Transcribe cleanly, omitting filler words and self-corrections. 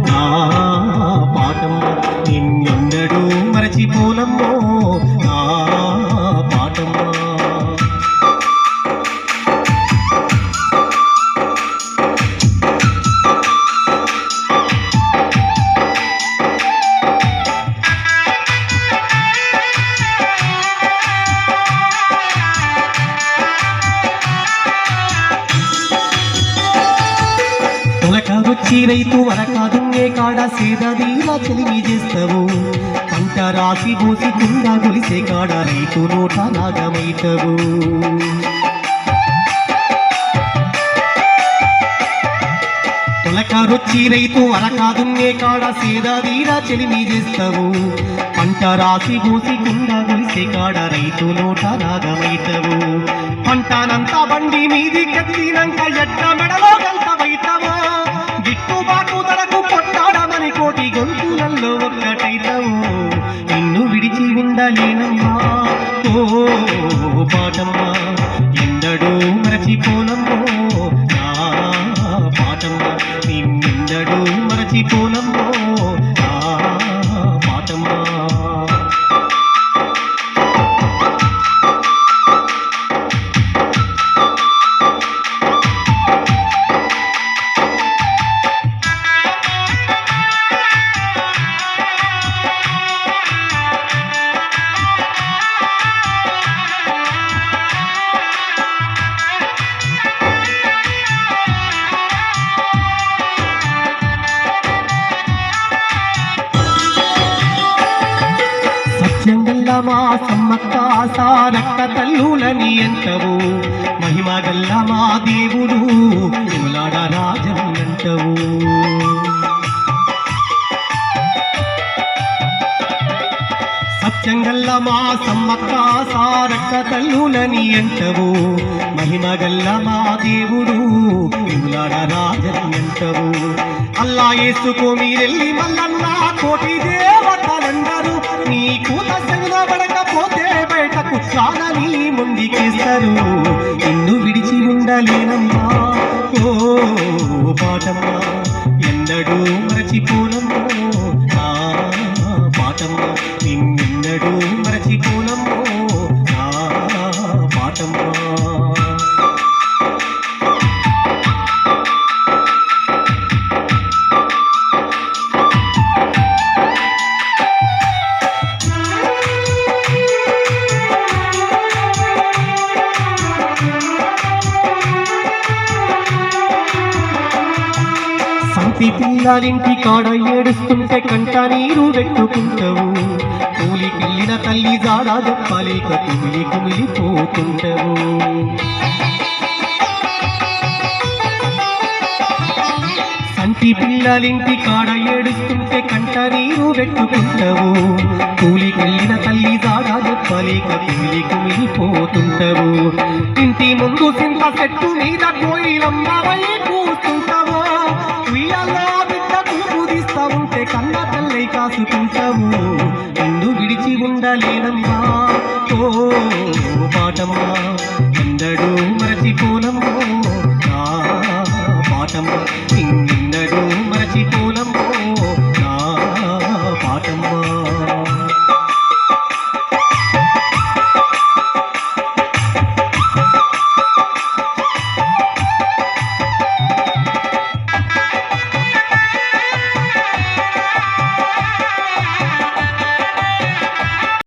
నా పాఠం నిన్నెన్నడూ మరచిపోనమ్మో నా పాఠమ్మ. తొలకాదొచ్చి రైతు వరకాదున్నే కాడ సేదీరా చెలిమి చేస్తావు. పంట రాసి పోసి కుండ గొలిసే కాడ రైతు నోట నాగమైతవు. తొలకాదొచ్చి రైతు వరకాదున్నే కాడ సేదీరా చెలిమి చేస్తావు. పంట రాసి పోసి కుండ గొలిసే కాడ రైతు నోట నాగమైతవు. పంటనంతా బండి మీది కత్తినంక ఎట్ట మెడలో గంతమైతవో. గిట్టుబాటు ధరకు కొట్టాడమని కోటి గొంతులలో ఒక్కటైతవు. నిన్ను విడిచి ఉండలేనమ్మా ఓ పాటమ్మా, ఎందడూ మరచిపోనమ్మో నా పాటమ్మా, నిన్నెందడూ మరచిపోనమ్మో నా పాటమ్మా. మా సమ్మక్క సారక్క తల్లులని అంటవు. మహిమగల్ల మా దేవుడు తిరులాడ రాజన్నంటవు. సత్యంగల్ల మా సమ్మక్క సారక్క తల్లులని అంటవు. మహిమగల్ల మా దేవుడు తిరులాడ రాజన్నంటవు. అల్లా యేసుకు మీరెళ్ళి మల్లన్న కోటి దేవతలందరూ నీ కూత పడకపోతే బయటకు సాగని ముందుకేస్తారు. నిన్ను విడిచి ఉండలేనమ్మా ఓ పాటమ్మా, ఎందడూ మరచిపోనమ్మో నా పాటమ్మా, నిన్నెన్నడూ మరచిపోనమ్మో నా పాటమ్మా. సంతి పిల్లలింటి కాడ ఏడుస్తుంటే కంట నీరు పెట్టుకుంటావు. కూలికెళ్ళిన తల్లి జాడ చెప్పలేక కుమిలి కుమిలిపోతుంటావు. సంతి పిల్లలింటి కాడ ఏడుస్తుంటే కంట నీరు పెట్టుకుంటావు. కూలికెళ్ళిన తల్లి జాడ చెప్పలేక కుమిలి కుమిలిపోతుంటావు. ఇంటి ముందు సింత చెట్టు మీద కోయిలమ్మవై కూస్తుంటావు. ఉంటే కన్న తల్లై కాసుకుంటావు. నిన్ను విడిచి ఉండలేనమ్మా ఓ పాటమ్మా, ఎందడూ మరచిపోనమ్మో